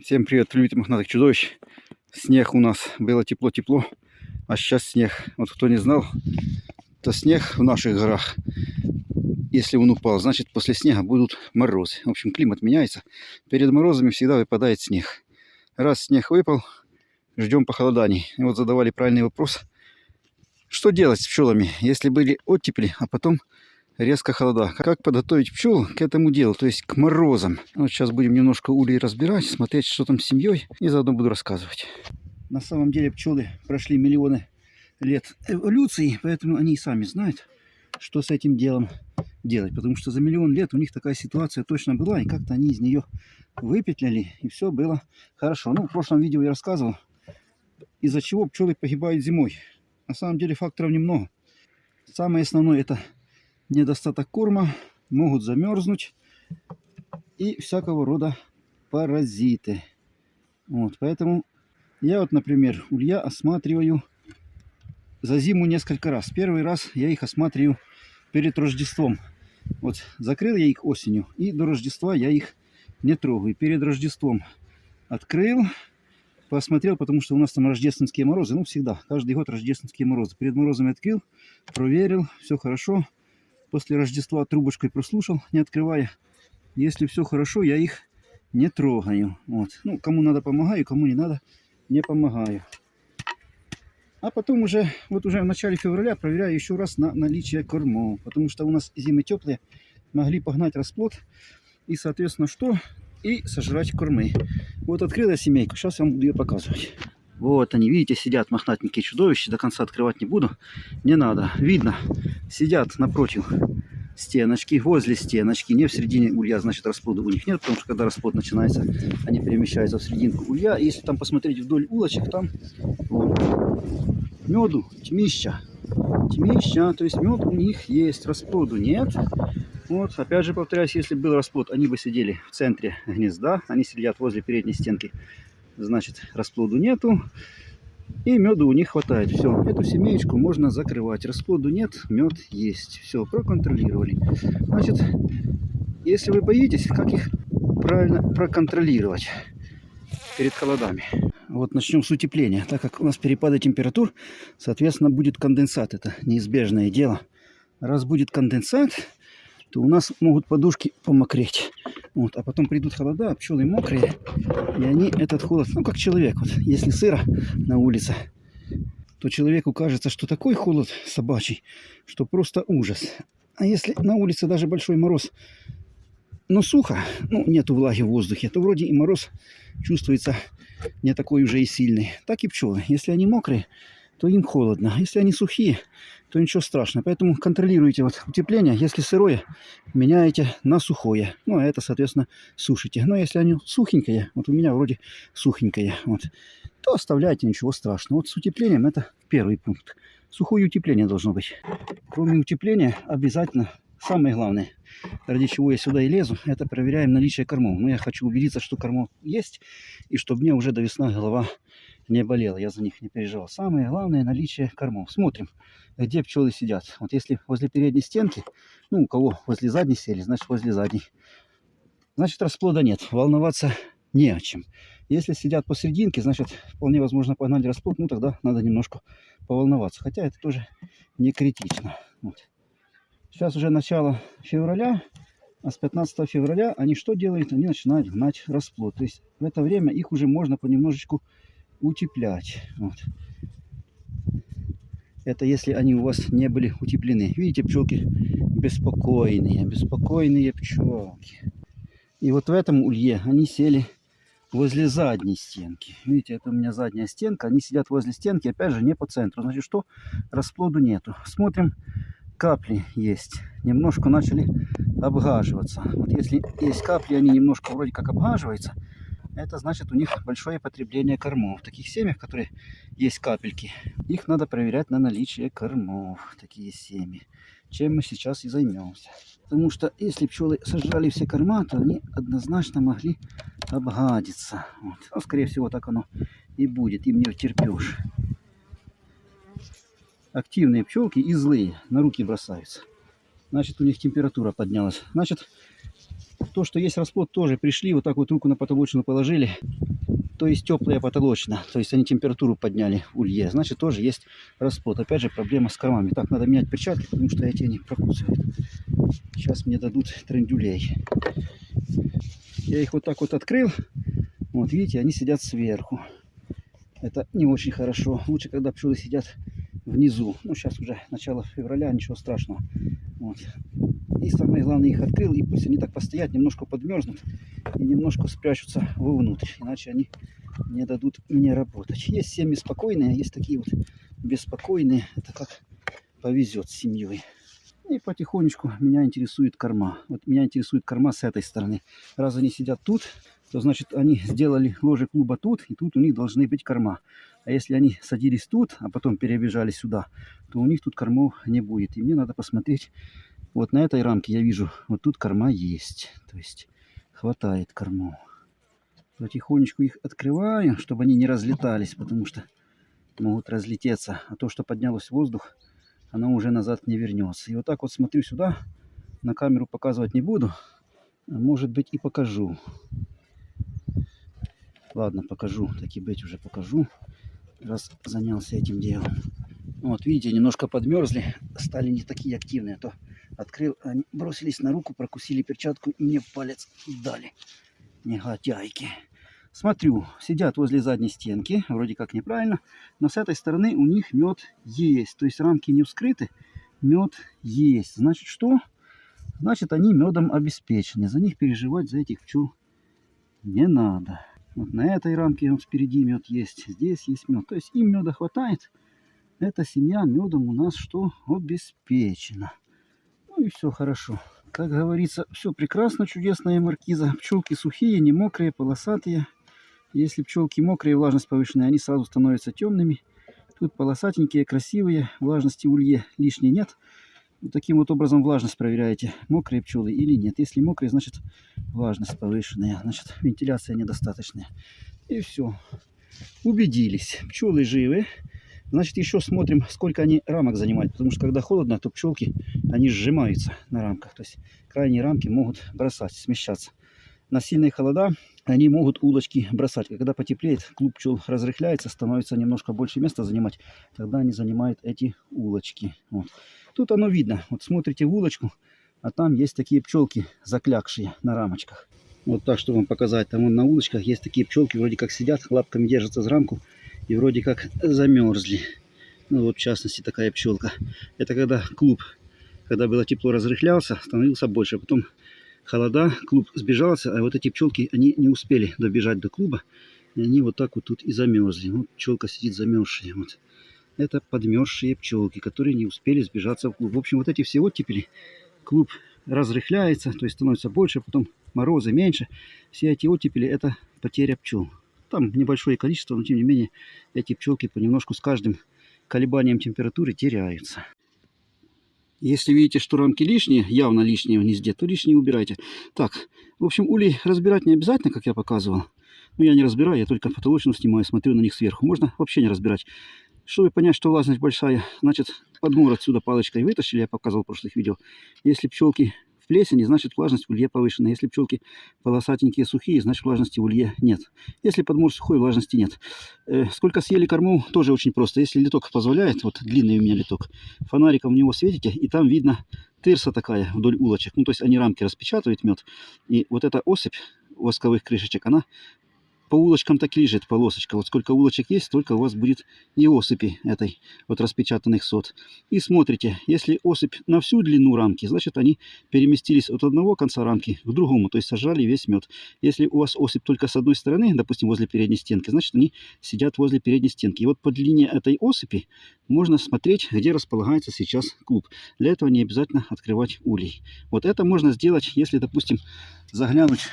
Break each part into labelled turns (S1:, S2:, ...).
S1: Всем привет, любителям мохнатых чудовищ. Снег у нас, было тепло-тепло, а сейчас снег. Вот кто не знал, то снег в наших горах, если он упал, значит после снега будут морозы. В общем, климат меняется. Перед морозами всегда выпадает снег. Раз снег выпал, ждем похолоданий. И вот задавали правильный вопрос. Что делать с пчелами, если были оттепели, а потом резко холода? Как подготовить пчел к этому делу, то есть к морозам? Вот сейчас будем немножко улей разбирать, смотреть, что там с семьей, и заодно буду рассказывать. На самом деле пчелы прошли миллионы лет эволюции, поэтому они и сами знают, что с этим делом делать. Потому что за миллион лет у них такая ситуация точно была, и как-то они из нее выпетляли, и все было хорошо. Ну, в прошлом видео я рассказывал, из-за чего пчелы погибают зимой. На самом деле факторов немного. Самое основное — это недостаток корма, могут замерзнуть и всякого рода паразиты. Вот, поэтому я вот, например, улья осматриваю за зиму несколько раз. Первый раз я их осматриваю перед Рождеством. Вот закрыл я их осенью, и до Рождества я их не трогаю. Перед Рождеством открыл, посмотрел, потому что у нас там рождественские морозы. Ну, всегда, каждый год рождественские морозы. Перед морозами открыл, проверил, все хорошо. После Рождества трубочкой прослушал, не открывая. Если все хорошо, я их не трогаю. Вот. Ну, кому надо, помогаю, кому не надо, не помогаю. А потом уже в начале февраля проверяю еще раз на наличие кормов. Потому что у нас зимы теплые, могли погнать расплод. И, соответственно, что? И сожрать кормы. Вот открыл я семейку, сейчас я вам буду ее показывать. Вот они, видите, сидят мохнатенькие чудовища. До конца открывать не буду. Не надо. Видно, сидят напротив стеночки, возле стеночки. Не в середине улья, значит, расплода у них нет. Потому что когда расплод начинается, они перемещаются в серединку улья. И если там посмотреть вдоль улочек, там меду, тьмища. Тьмища, то есть мед у них есть, расплоду нет. Вот, опять же повторяюсь, если был расплод, они бы сидели в центре гнезда. Они сидят возле передней стенки. Значит, расплоду нету. И меду у них хватает. Все, эту семеечку можно закрывать. Расплоду нет, мед есть. Все, проконтролировали. Значит, если вы боитесь, как их правильно проконтролировать перед холодами? Вот начнем с утепления. Так как у нас перепады температур, соответственно, будет конденсат. Это неизбежное дело. Раз будет конденсат, то у нас могут подушки помокреть. Вот, а потом придут холода, а пчелы мокрые, и они этот холод, ну как человек, вот, если сыро на улице, то человеку кажется, что такой холод собачий, что просто ужас. А если на улице даже большой мороз, но сухо, ну нету влаги в воздухе, то вроде и мороз чувствуется не такой уже и сильный. Так и пчелы, если они мокрые, то им холодно. Если они сухие, то ничего страшного. Поэтому контролируйте вот утепление. Если сырое, меняете на сухое. Ну, а это, соответственно, сушите. Но если они сухенькие, вот у меня вроде сухенькие, вот, то оставляйте, ничего страшного. Вот с утеплением это первый пункт. Сухое утепление должно быть. Кроме утепления, обязательно, самое главное, ради чего я сюда и лезу, это проверяем наличие кормов. Но я хочу убедиться, что кормов есть, и чтобы мне уже до весны голова не болела, я за них не переживал. Самое главное — наличие кормов. Смотрим, где пчелы сидят. Вот если возле передней стенки, ну, у кого возле задней сели, значит, возле задней. Значит, расплода нет, волноваться не о чем. Если сидят посерединке, значит, вполне возможно погнали расплод, ну, тогда надо немножко поволноваться. Хотя это тоже не критично. Вот. Сейчас уже начало февраля, а с 15 февраля они что делают? Они начинают гнать расплод. То есть в это время их уже можно понемножечку утеплять. Вот. Это если они у вас не были утеплены. Видите, пчелки беспокойные, беспокойные пчелки. И вот в этом улье они сели возле задней стенки. Видите, это у меня задняя стенка. Они сидят возле стенки, опять же, не по центру. Значит, что? Расплоду нету. Смотрим, капли есть. Немножко начали обгаживаться. Вот если есть капли, они немножко вроде как обгаживаются, это значит, у них большое потребление кормов. В таких семьях, которые есть капельки, их надо проверять на наличие кормов. Такие семьи. Чем мы сейчас и займемся. Потому что если пчелы сожрали все корма, то они однозначно могли обгадиться. Вот. Ну, скорее всего, так оно и будет. Им не втерпешь. Активные пчелки и злые на руки бросаются. Значит, у них температура поднялась. Значит, То, что есть расплод, тоже пришли, вот так вот руку на потолочную положили. То есть теплая потолочная. То есть они температуру подняли в улье. Значит, тоже есть расплод. Опять же, проблема с кормами. Так, надо менять перчатки, потому что эти они прокусывают. Сейчас мне дадут трендюлей. Я их вот так вот открыл. Вот, видите, они сидят сверху. Это не очень хорошо. Лучше, когда пчелы сидят внизу. Ну, сейчас уже начало февраля, ничего страшного. Вот. И самое главное, их открыл, и пусть они так постоят, немножко подмерзнут и немножко спрячутся вовнутрь. Иначе они не дадут мне работать. Есть семьи спокойные, есть такие вот беспокойные. Это как повезет с семьей. И потихонечку меня интересует корма. Вот меня интересует корма с этой стороны. Раз они сидят тут, то значит они сделали ложе клуба тут, и тут у них должны быть корма. А если они садились тут, а потом перебежали сюда, то у них тут кормов не будет. И мне надо посмотреть, вот на этой рамке я вижу, вот тут корма есть. То есть хватает кормов. Потихонечку их открываю, чтобы они не разлетались, потому что могут разлететься. А то, что поднялось в воздух, оно уже назад не вернется. И вот так вот смотрю сюда, на камеру показывать не буду, а может быть и покажу. Ладно, покажу, таки быть уже покажу, раз занялся этим делом. Вот видите, немножко подмерзли, стали не такие активные. А то открыл, они бросились на руку, прокусили перчатку и мне палец дали. Негодяйки. Смотрю, сидят возле задней стенки, вроде как неправильно, но с этой стороны у них мед есть. То есть рамки не вскрыты, мед есть. Значит что? Значит, они медом обеспечены. За них переживать, за этих пчел не надо. Вот на этой рамке вот впереди мед есть, здесь есть мед. То есть им меда хватает. Эта семья медом у нас что? Обеспечена. Ну и все хорошо. Как говорится, все прекрасно, чудесная маркиза. Пчелки сухие, не мокрые, полосатые. Если пчелки мокрые, влажность повышенная, они сразу становятся темными. Тут полосатенькие, красивые, влажности в улье лишней нет. Вот таким вот образом влажность проверяете, мокрые пчелы или нет. Если мокрые, значит влажность повышенная, значит вентиляция недостаточная. И все. Убедились, пчелы живы. Значит, еще смотрим, сколько они рамок занимают. Потому что когда холодно, то пчелки, они сжимаются на рамках. То есть крайние рамки могут бросать, смещаться. На сильные холода они могут улочки бросать. Когда потеплеет, клуб пчел разрыхляется, становится немножко больше места занимать. Тогда они занимают эти улочки. Вот. Тут оно видно. Вот смотрите в улочку, а там есть такие пчелки заклякшие на рамочках. Вот так, чтобы вам показать. Там вон на улочках есть такие пчелки, вроде как сидят, лапками держатся за рамку и вроде как замерзли. Ну вот в частности такая пчелка. Это когда клуб, когда было тепло, разрыхлялся, становился больше. Потом холода, клуб сбежался, а вот эти пчелки, они не успели добежать до клуба. И они вот так вот тут и замерзли. Вот пчелка сидит замерзшая. Вот. Это подмерзшие пчелки, которые не успели сбежаться в клуб. В общем, вот эти все оттепели, клуб разрыхляется, то есть становится больше, потом морозы меньше. Все эти оттепели – это потеря пчел. Там небольшое количество, но тем не менее эти пчелки понемножку с каждым колебанием температуры теряются. Если видите, что рамки лишние, явно лишние в гнезде, то лишние убирайте. Так, в общем, улей разбирать не обязательно, как я показывал. Но я не разбираю, я только потолочную снимаю, смотрю на них сверху. Можно вообще не разбирать. Чтобы понять, что влажность большая, значит, подмор отсюда палочкой вытащили, я показывал в прошлых видео. Если пчелки в плесени, значит, влажность в улье повышена. Если пчелки полосатенькие, сухие, значит, влажности в улье нет. Если подмор сухой, влажности нет. Сколько съели корму, тоже очень просто. Если литок позволяет, вот длинный у меня литок, фонариком в него светите, и там видно тырса такая вдоль улочек. Ну, то есть они рамки распечатывают мед. И вот эта осыпь восковых крышечек, она по улочкам так лежит, полосочка. Вот сколько улочек есть, столько у вас будет и осыпи этой вот распечатанных сот. И смотрите, если осыпь на всю длину рамки, значит они переместились от одного конца рамки к другому, то есть сожрали весь мед. Если у вас осыпь только с одной стороны, допустим, возле передней стенки, значит они сидят возле передней стенки. И вот по длине этой осыпи можно смотреть, где располагается сейчас клуб. Для этого не обязательно открывать улей. Вот это можно сделать, если, допустим, заглянуть,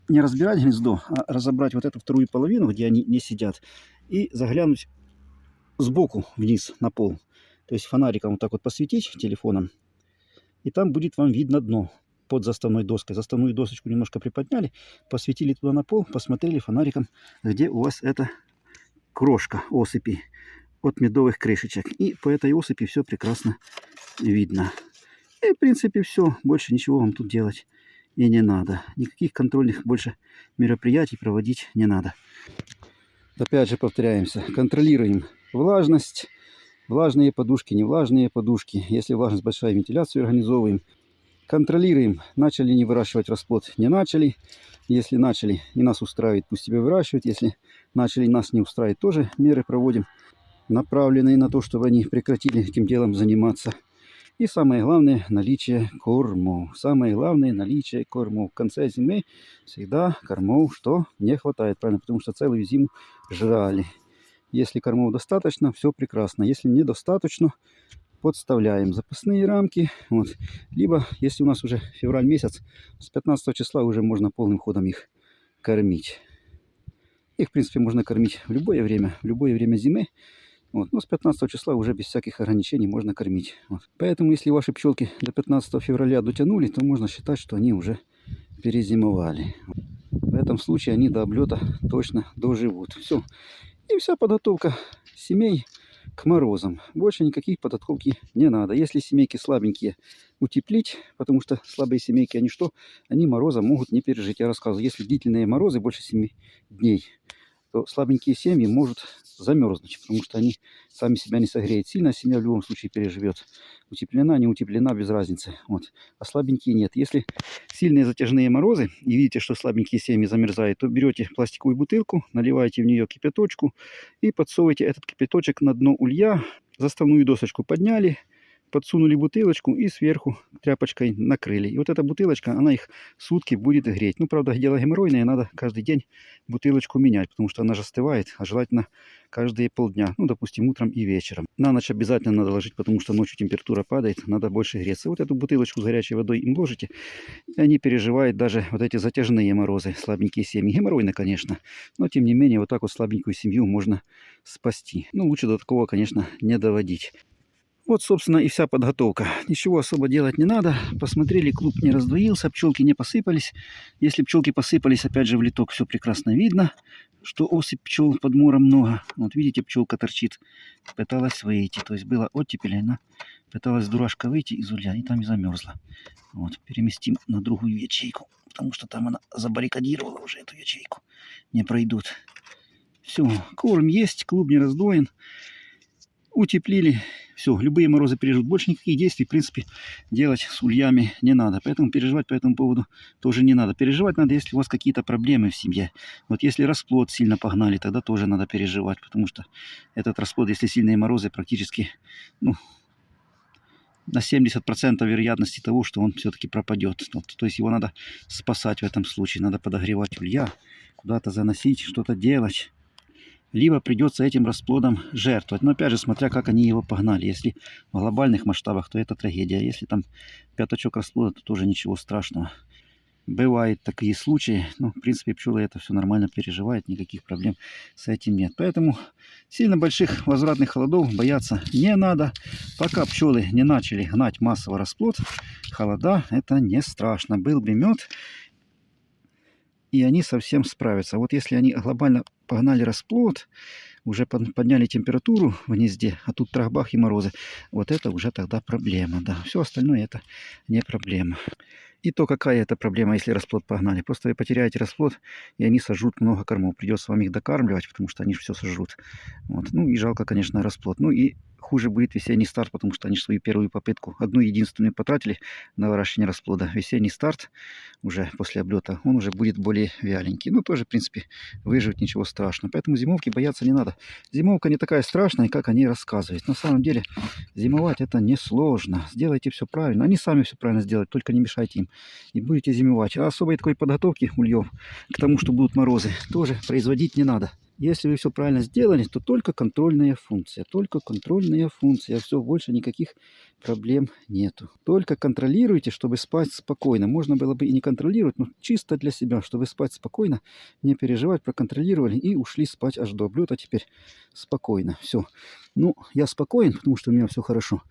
S1: не разбирать гнездо, а разобрать вот эту вторую половину, где они не сидят, и заглянуть сбоку вниз на пол. То есть фонариком вот так вот посветить телефоном, и там будет вам видно дно под заставной доской. Заставную досочку немножко приподняли, посветили туда на пол, посмотрели фонариком, где у вас эта крошка осыпи от медовых крышечек. И по этой осыпи все прекрасно видно. И в принципе все, больше ничего вам тут делать и не надо. Никаких контрольных больше мероприятий проводить не надо. Опять же повторяемся, контролируем влажность, влажные подушки, невлажные подушки. Если влажность большая, вентиляцию организовываем. Контролируем, начали не выращивать расплод, не начали. Если начали и нас устраивает, пусть себе выращивают. Если начали нас не устраивает, тоже меры проводим, направленные на то, чтобы они прекратили этим делом заниматься. И самое главное, наличие кормов. Самое главное, наличие кормов. В конце зимы всегда кормов что не хватает, правильно? Потому что целую зиму жрали. Если кормов достаточно, все прекрасно. Если недостаточно, подставляем запасные рамки. Вот. Либо, если у нас уже февраль месяц, с 15 числа уже можно полным ходом их кормить. Их, в принципе, можно кормить в любое время зимы. Вот. Но с 15 числа уже без всяких ограничений можно кормить. Вот. Поэтому, если ваши пчелки до 15 февраля дотянули, то можно считать, что они уже перезимовали. В этом случае они до облета точно доживут. Все. И вся подготовка семей к морозам. Больше никаких подготовки не надо. Если семейки слабенькие, утеплить, потому что слабые семейки, они что? Они мороза могут не пережить. Я рассказываю, если длительные морозы, больше 7 дней, то слабенькие семьи могут замерзнуть, потому что они сами себя не согреют сильно, семья в любом случае переживет. Утеплена, не утеплена, без разницы. Вот. А слабенькие нет. Если сильные затяжные морозы, и видите, что слабенькие семьи замерзают, то берете пластиковую бутылку, наливаете в нее кипяточку и подсовываете этот кипяточек на дно улья, заставную досочку подняли, подсунули бутылочку и сверху тряпочкой накрыли. И вот эта бутылочка, она их сутки будет греть. Ну, правда, дело геморройное, надо каждый день бутылочку менять, потому что она же остывает, а желательно каждые полдня. Ну, допустим, утром и вечером. На ночь обязательно надо ложить, потому что ночью температура падает, надо больше греться. Вот эту бутылочку с горячей водой им ложите, и они переживают даже вот эти затяжные морозы, слабенькие семьи. Геморройно, конечно, но тем не менее, вот так вот слабенькую семью можно спасти. Ну, лучше до такого, конечно, не доводить. Вот, собственно, и вся подготовка. Ничего особо делать не надо. Посмотрели, клуб не раздвоился, пчелки не посыпались. Если пчелки посыпались, опять же, в литок все прекрасно видно, что осыпь пчел под мором много. Вот видите, пчелка торчит, пыталась выйти. То есть была оттепель, она пыталась дурашка выйти из улья и там и замерзла. Вот, переместим на другую ячейку, потому что там она забаррикадировала уже эту ячейку. Не пройдут. Все, корм есть, клуб не раздвоен. Утеплили, все, любые морозы переживут. Больше никаких действий, в принципе, делать с ульями не надо. Поэтому переживать по этому поводу тоже не надо. Переживать надо, если у вас какие-то проблемы в семье. Вот если расплод сильно погнали, тогда тоже надо переживать, потому что этот расплод, если сильные морозы, практически, ну, на 70% вероятности того, что он все-таки пропадет. Вот, то есть его надо спасать в этом случае. Надо подогревать улья, куда-то заносить, что-то делать. Либо придется этим расплодом жертвовать. Но опять же, смотря как они его погнали. Если в глобальных масштабах, то это трагедия. Если там пятачок расплода, то тоже ничего страшного. Бывают такие случаи. Но, в принципе, пчелы это все нормально переживают. Никаких проблем с этим нет. Поэтому сильно больших возвратных холодов бояться не надо. Пока пчелы не начали гнать массово расплод, холода это не страшно. Был бы мед, и они совсем справятся. Вот если они глобально погнали расплод, уже подняли температуру в гнезде, а тут трах-бах и морозы, вот это уже тогда проблема. Да. Все остальное это не проблема. И то какая это проблема, если расплод погнали. Просто вы потеряете расплод, и они сожрут много кормов. Придется вам их докармливать, потому что они же все сожрут. Вот. Ну и жалко, конечно, расплод. Ну и хуже будет весенний старт, потому что они свою первую попытку, одну единственную потратили на выращивание расплода. Весенний старт уже после облета, он уже будет более вяленький. Ну тоже, в принципе, выживет ничего страшного. Поэтому зимовки бояться не надо. Зимовка не такая страшная, как они рассказывают. На самом деле зимовать это несложно. Сделайте все правильно. Они сами все правильно сделают, только не мешайте им. И будете зимовать. А особой такой подготовки ульев к тому, что будут морозы, тоже производить не надо. Если вы все правильно сделали, то только контрольная функция. Только контрольная функция. Все, больше никаких проблем нету. Только контролируйте, чтобы спать спокойно. Можно было бы и не контролировать, но чисто для себя, чтобы спать спокойно, не переживать, проконтролировали и ушли спать аж до облета. Теперь спокойно. Все. Ну, я спокоен, потому что у меня все хорошо.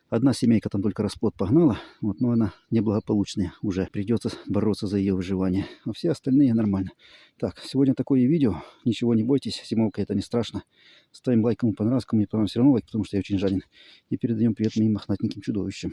S1: Одна семейка там только расплод погнала, вот, но она неблагополучная уже. Придется бороться за ее выживание. А все остальные нормально. Так, сегодня такое видео. Ничего не бойтесь, зимовка это не страшно. Ставим лайк, кому понравилось, кому не понравилось, все равно лайк, потому что я очень жаден. И передаем привет моим мохнатеньким чудовищам.